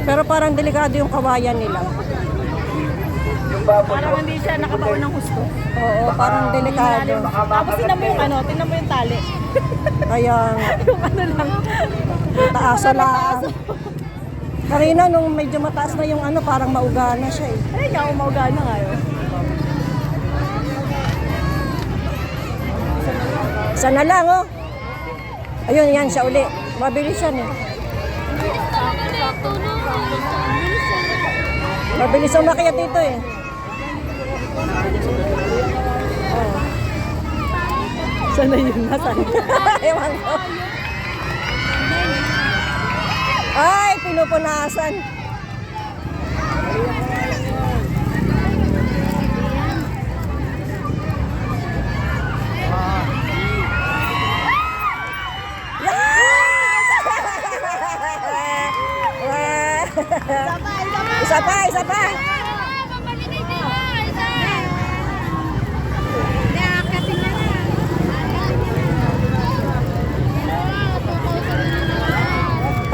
Pero parang delikado yung kawayan nila. Parang hindi siya nakabaon ng husto. Oo, parang delikado. Tapos tingnan mo yung tingnan mo yung tali. Kaya nga, Yung lang. taas lang. Karina, nung medyo mataas na yung parang mauga na siya eh. Ay, nga umauga na ngayon. Isa na lang, oh. Ayun, yan siya uli. Mabilis yan eh. Mabilis ang makiat dito eh. Oh. Sana yun na, sana. Ewan ko. Ay, pinupunasan. Isa pa, isa pa.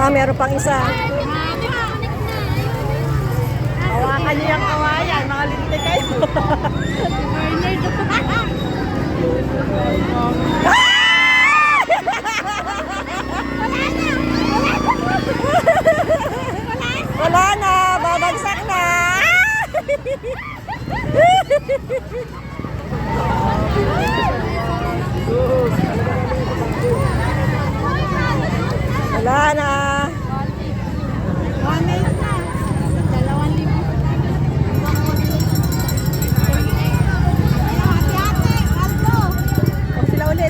Meron pang isa. Hawakan niyo yung kawayan, mga lintik kayo. Wala na, babagsak na. Wala na. 2,000. Sila uli.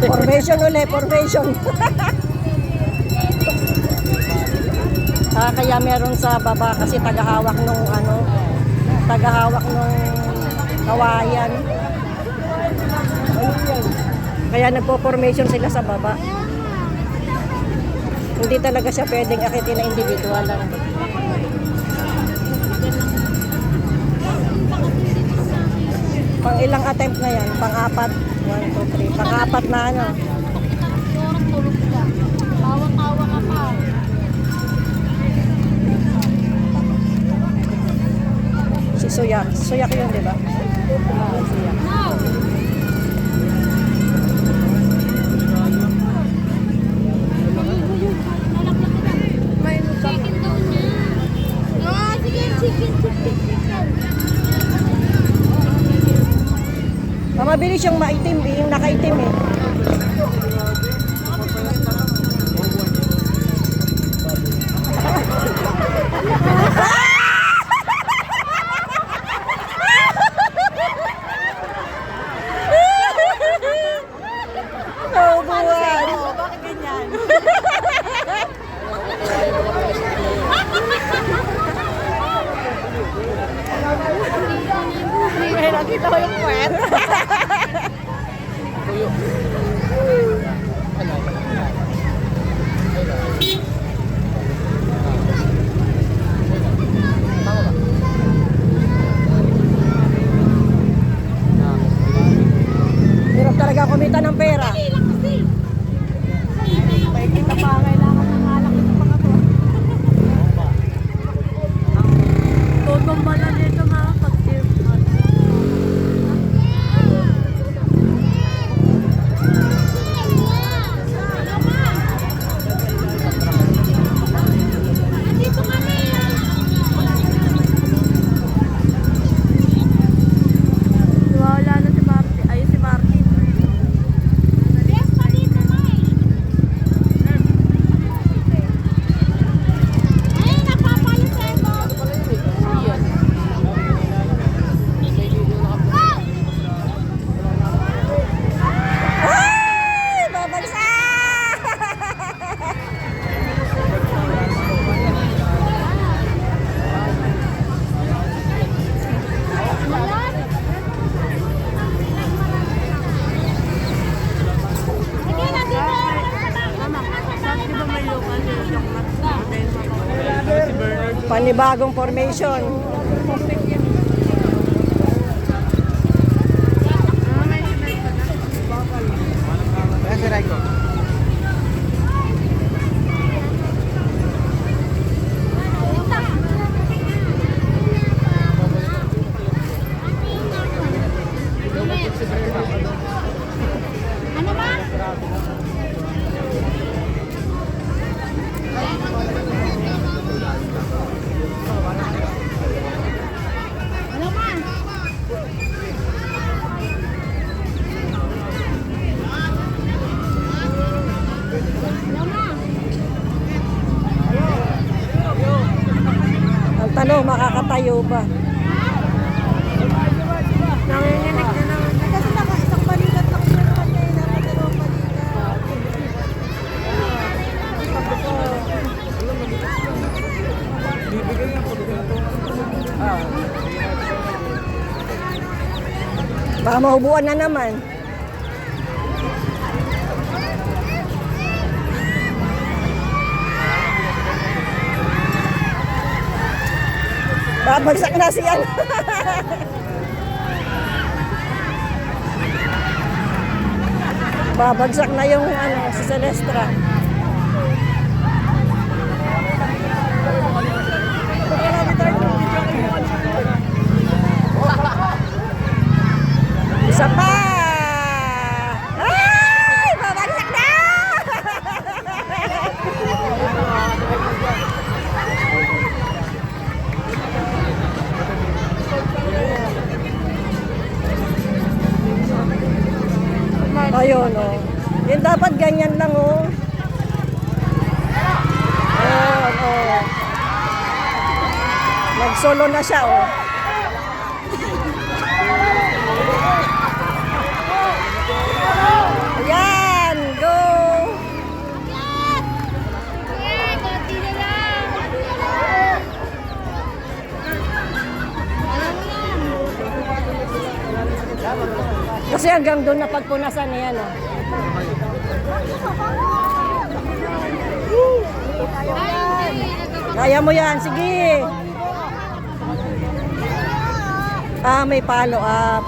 Formation uli, formation. Kaya meron sa baba kasi tagahawak nung kawayan. Kaya nagpo-formation sila sa baba. Hindi talaga siya pwedeng akitin na individual lang. Pang ilang attempt na yan? Pang-apat. 1, 2, 3. Pang-apat na Awak-awak ka pa. Si Suyak. Suyak yun, di ba? Suyak. Chicken daw niya. Sige, chicken. Mabilis yung maitim, yung nakaitim eh. Oh, buwan. Bakit ganyan? May nakita ko yung puwet. Hirap talaga kumita ng pera. May kita pa, kailangan ng alak ito mga to. Totong bala nito mga pag-tip. Wala na si Martin. Ay, si Martin. Ay! Babagsak! Di ba may local yung Panibagong formation. makakatayo ba? Nanginginig na naman. Kasi naka-isang balikat lang siya naman kayo. Nakadalawang balikat. Baka mahubuan na naman. Babagsak na siya. Babagsak na yung si Celestra. Isa pa! Ay! Babagsak na! Ayun, oh. Yung dapat ganyan lang, oh. Ayun, oh. Nagsolo na siya, oh. Ayan, go! Kasi hanggang doon na pagpunasan na yan, oh. Kaya mo yan, sige. May follow up.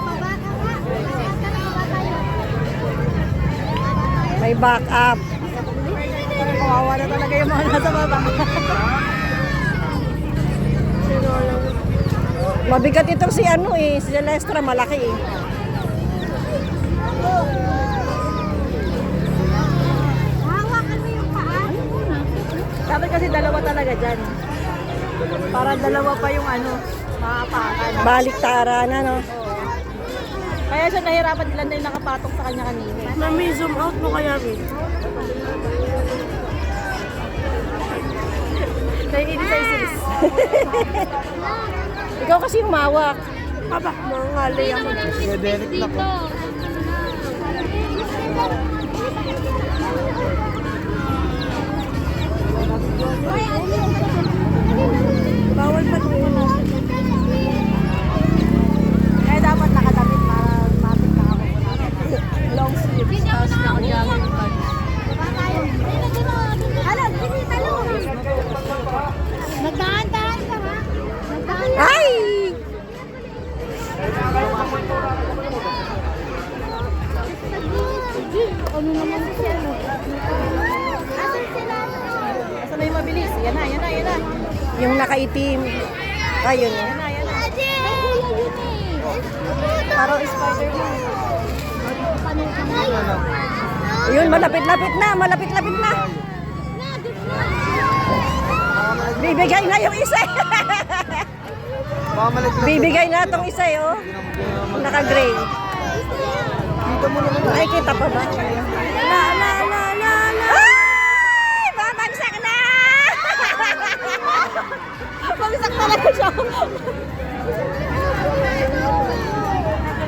May back up. Kawawa na talaga yung mga nasa baba. Mabigat itong si si Celestra, malaki eh. Hawakan mo yung paa. Dapat kasi dalawa talaga dyan. Para dalawa pa yung maapakan. Baliktaran, ano? Kaya siya nahirapan nila na yung nakapatok sa kanya kanina. Mami, zoom out mo kaya, Rin. Naiinis sa isis. Ikaw kasi umawak. Aba, mangali ako. Derek na po. Bawal pa doon. Kaya dapat nakadamit para matik na ako. Long sleeves, tapos nakagamit yung pants. Alam, hindi talo. Nagdahan-dahan ka ha? Nagdahan. Ay! Ano naman siya? Asan sila? Asa na yung mabilis? Yan na, yan na, yan na. Yung nakaitim. Ayun. Yan na, yan na. Ate! Yun eh. Parang Spider-Man. Ayun, malapit-lapit na, malapit-lapit na. Bibigay na yung isa. Bibigay na itong isa, oh. Naka-gray. Dito mo naman. Nakikita pa ba? Na! Ay! Babagsak na! Pagsak talaga siya.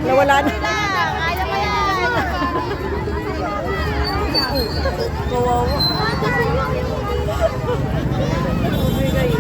Nawala na. Kaya mo yan. Kawawa. Kasi yun. Bigay.